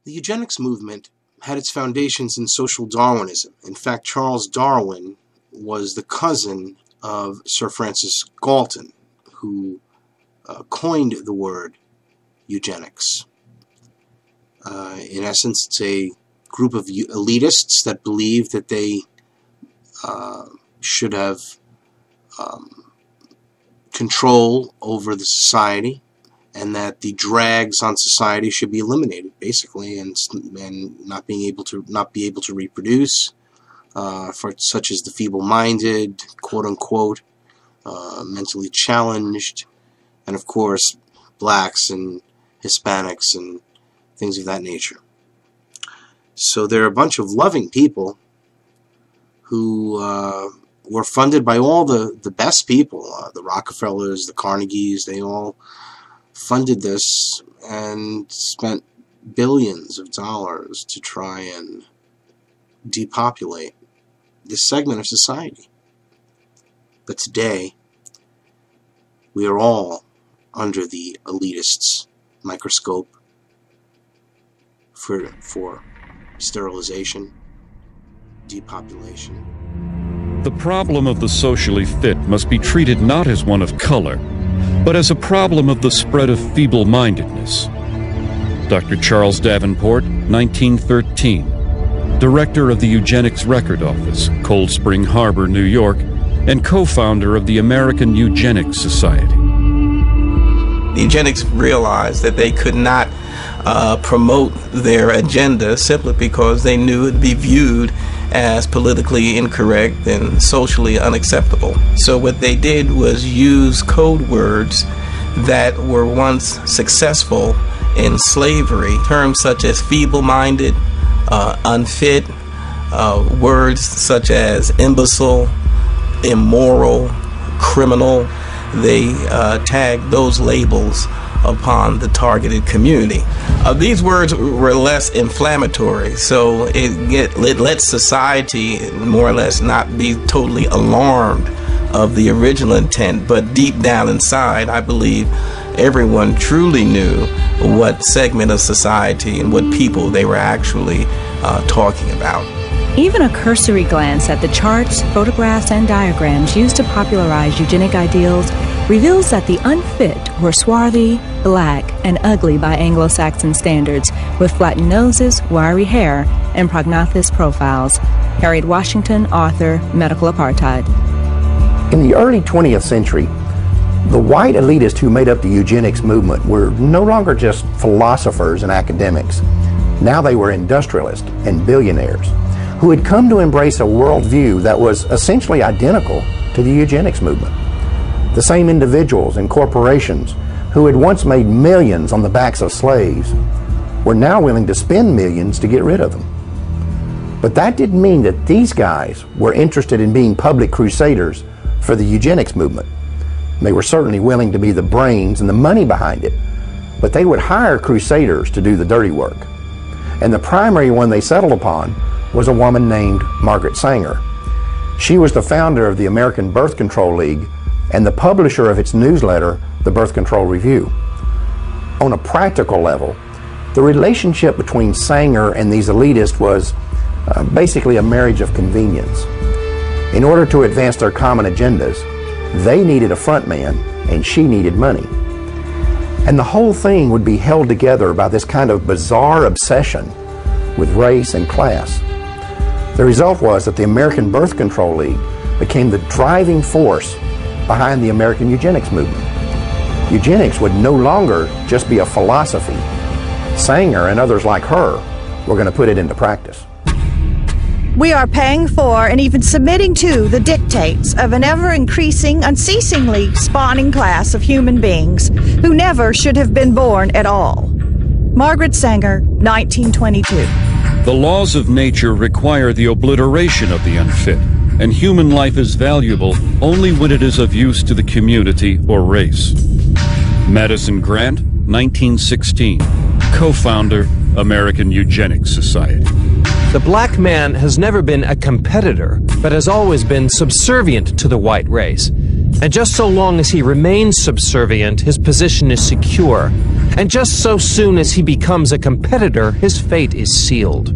The eugenics movement had its foundations in social Darwinism. In fact, Charles Darwin was the cousin of Sir Francis Galton, who coined the word eugenics. In essence, it's a group of elitists that believe that they should have control over the society, and that the drags on society should be eliminated, basically, and not be able to reproduce, for such as the feeble-minded, quote-unquote, mentally challenged, and of course blacks and Hispanics and things of that nature. So they're a bunch of loving people who were funded by all the best people, the Rockefellers, the Carnegies. They all funded this and spent billions of dollars to try and depopulate this segment of society. But today, we are all under the elitists' microscope for sterilization, depopulation. The problem of the socially fit must be treated not as one of color, but as a problem of the spread of feeble-mindedness. Dr. Charles Davenport, 1913, director of the Eugenics Record Office, Cold Spring Harbor, New York, and co-founder of the American Eugenics Society. The eugenics realized that they could not promote their agenda simply because they knew it would be viewed as politically incorrect and socially unacceptable. So what they did was use code words that were once successful in slavery, terms such as feeble-minded, unfit, words such as imbecile, immoral, criminal. They tagged those labels upon the targeted community. These words were less inflammatory, so it let society more or less not be totally alarmed of the original intent, but deep down inside, I believe everyone truly knew what segment of society and what people they were actually talking about. Even a cursory glance at the charts, photographs, and diagrams used to popularize eugenic ideals reveals that the unfit were swarthy, black, and ugly by Anglo-Saxon standards, with flattened noses, wiry hair, and prognathous profiles. Harriet Washington, author, Medical Apartheid. In the early 20th century, the white elitists who made up the eugenics movement were no longer just philosophers and academics. Now they were industrialists and billionaires who had come to embrace a worldview that was essentially identical to the eugenics movement. The same individuals and corporations who had once made millions on the backs of slaves were now willing to spend millions to get rid of them. But that didn't mean that these guys were interested in being public crusaders for the eugenics movement. They were certainly willing to be the brains and the money behind it, but they would hire crusaders to do the dirty work. And the primary one they settled upon was a woman named Margaret Sanger. She was the founder of the American Birth Control League and the publisher of its newsletter, the Birth Control Review. On a practical level, the relationship between Sanger and these elitists was basically a marriage of convenience. In order to advance their common agendas, they needed a front man and she needed money. And the whole thing would be held together by this kind of bizarre obsession with race and class. The result was that the American Birth Control League became the driving force behind the American eugenics movement. Eugenics would no longer just be a philosophy. Sanger and others like her were going to put it into practice. We are paying for and even submitting to the dictates of an ever-increasing, unceasingly spawning class of human beings who never should have been born at all. Margaret Sanger, 1922. The laws of nature require the obliteration of the unfit, and human life is valuable only when it is of use to the community or race. Madison Grant, 1916, co-founder, American Eugenics Society. The black man has never been a competitor, but has always been subservient to the white race. And just so long as he remains subservient, his position is secure. And just so soon as he becomes a competitor, his fate is sealed.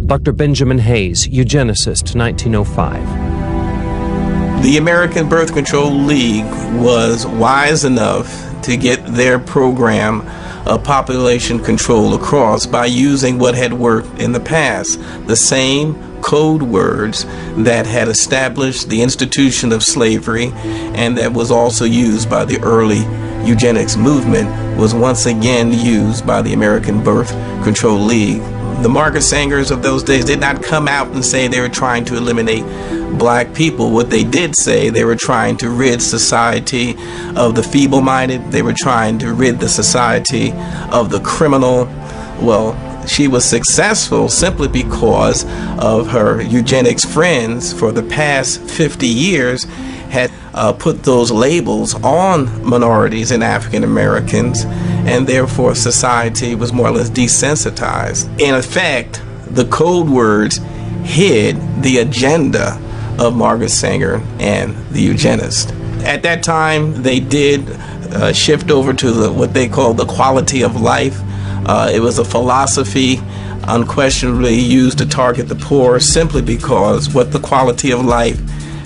Dr. Benjamin Hayes, eugenicist, 1905. The American Birth Control League was wise enough to get their program of population control across by using what had worked in the past, the same code words that had established the institution of slavery and that was also used by the early eugenics movement was once again used by the American Birth Control League. The Margaret Sangers of those days did not come out and say they were trying to eliminate black people. What they did say, they were trying to rid society of the feeble-minded. They were trying to rid the society of the criminal. Well, she was successful simply because of her eugenics friends for the past 50 years had put those labels on minorities and African Americans, and therefore society was more or less desensitized. In effect, the code words hid the agenda of Margaret Sanger and the eugenists. At that time, they did shift over to what they called the quality of life. It was a philosophy unquestionably used to target the poor simply because what the quality of life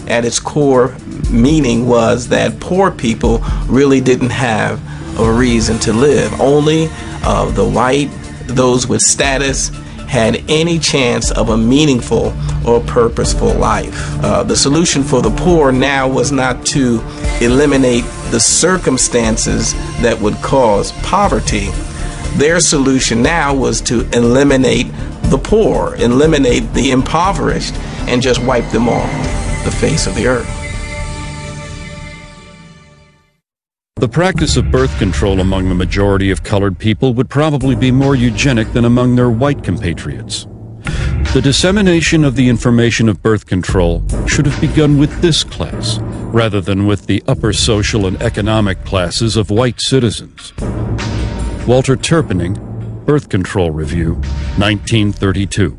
at its core meaning was that poor people really didn't have a reason to live. Only the white, those with status, had any chance of a meaningful or purposeful life. The solution for the poor now was not to eliminate the circumstances that would cause poverty. Their solution now was to eliminate the poor, eliminate the impoverished, and just wipe them off the face of the earth. The practice of birth control among the majority of colored people would probably be more eugenic than among their white compatriots. The dissemination of the information of birth control should have begun with this class, rather than with the upper social and economic classes of white citizens. Walter Turpening, Birth Control Review, 1932.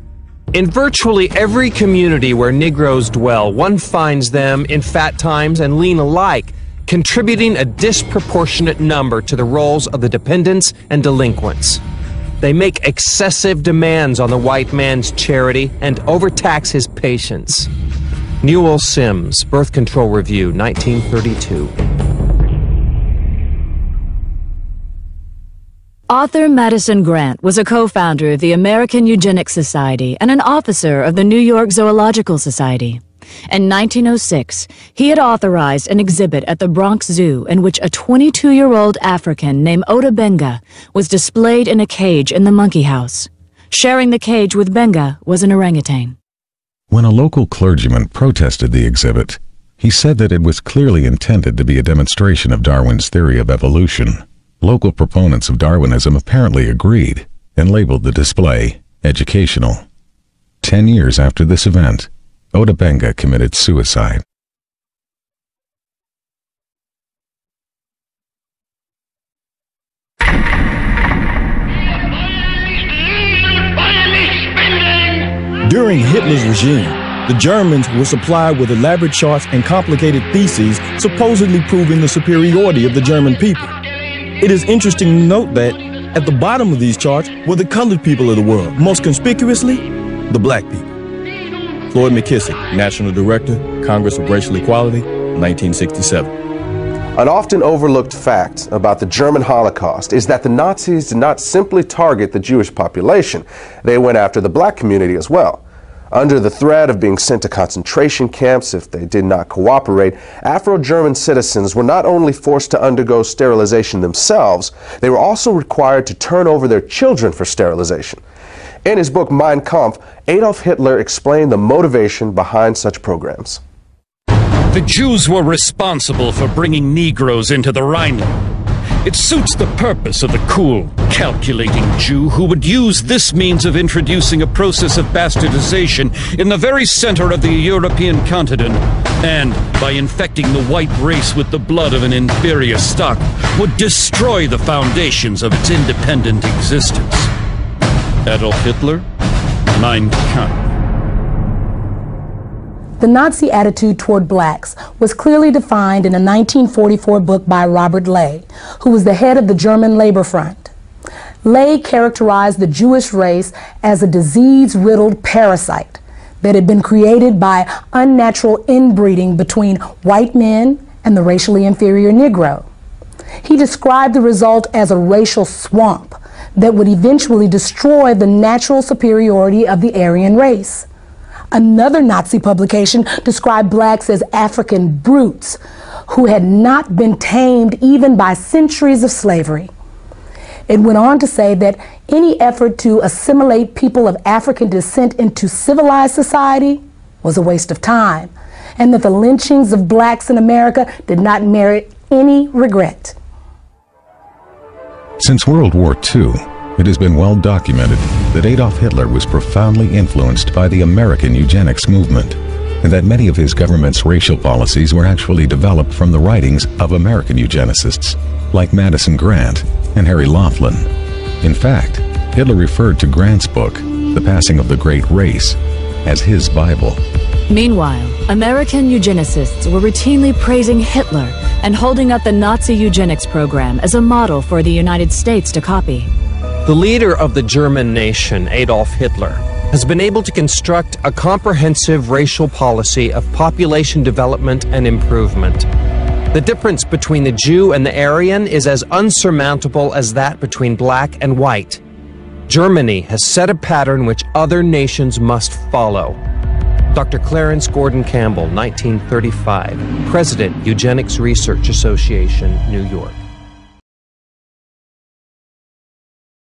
In virtually every community where Negroes dwell, one finds them in fat times and lean alike, contributing a disproportionate number to the roles of the dependents and delinquents. They make excessive demands on the white man's charity and overtax his patients. Newell Sims, Birth Control Review, 1932. Author Madison Grant was a co-founder of the American Eugenics Society and an officer of the New York Zoological Society. In 1906, he had authorized an exhibit at the Bronx Zoo in which a 22-year-old African named Ota Benga was displayed in a cage in the monkey house. Sharing the cage with Benga was an orangutan. When a local clergyman protested the exhibit, he said that it was clearly intended to be a demonstration of Darwin's theory of evolution. Local proponents of Darwinism apparently agreed and labeled the display educational. 10 years after this event, Ota Benga committed suicide. During Hitler's regime, the Germans were supplied with elaborate charts and complicated theses supposedly proving the superiority of the German people. It is interesting to note that at the bottom of these charts were the colored people of the world, most conspicuously, the black people. Floyd McKissick, National Director, Congress of Racial Equality, 1967. An often overlooked fact about the German Holocaust is that the Nazis did not simply target the Jewish population. They went after the black community as well. Under the threat of being sent to concentration camps if they did not cooperate, Afro-German citizens were not only forced to undergo sterilization themselves, they were also required to turn over their children for sterilization. In his book Mein Kampf, Adolf Hitler explained the motivation behind such programs. The Jews were responsible for bringing Negroes into the Rhineland. It suits the purpose of the cool, calculating Jew who would use this means of introducing a process of bastardization in the very center of the European continent, and, by infecting the white race with the blood of an inferior stock, would destroy the foundations of its independent existence. Adolf Hitler, Mein Kampf. The Nazi attitude toward blacks was clearly defined in a 1944 book by Robert Ley, who was the head of the German Labor Front. Ley characterized the Jewish race as a disease-riddled parasite that had been created by unnatural inbreeding between white men and the racially inferior Negro. He described the result as a racial swamp that would eventually destroy the natural superiority of the Aryan race. Another Nazi publication described blacks as African brutes who had not been tamed even by centuries of slavery. It went on to say that any effort to assimilate people of African descent into civilized society was a waste of time, and that the lynchings of blacks in America did not merit any regret. Since World War II, it has been well documented that Adolf Hitler was profoundly influenced by the American eugenics movement, and that many of his government's racial policies were actually developed from the writings of American eugenicists, like Madison Grant and Harry Laughlin. In fact, Hitler referred to Grant's book, The Passing of the Great Race, as his Bible. Meanwhile, American eugenicists were routinely praising Hitler and holding up the Nazi eugenics program as a model for the United States to copy. The leader of the German nation, Adolf Hitler, has been able to construct a comprehensive racial policy of population development and improvement. The difference between the Jew and the Aryan is as unsurmountable as that between black and white. Germany has set a pattern which other nations must follow. Dr. Clarence Gordon Campbell, 1935, President, Eugenics Research Association, New York.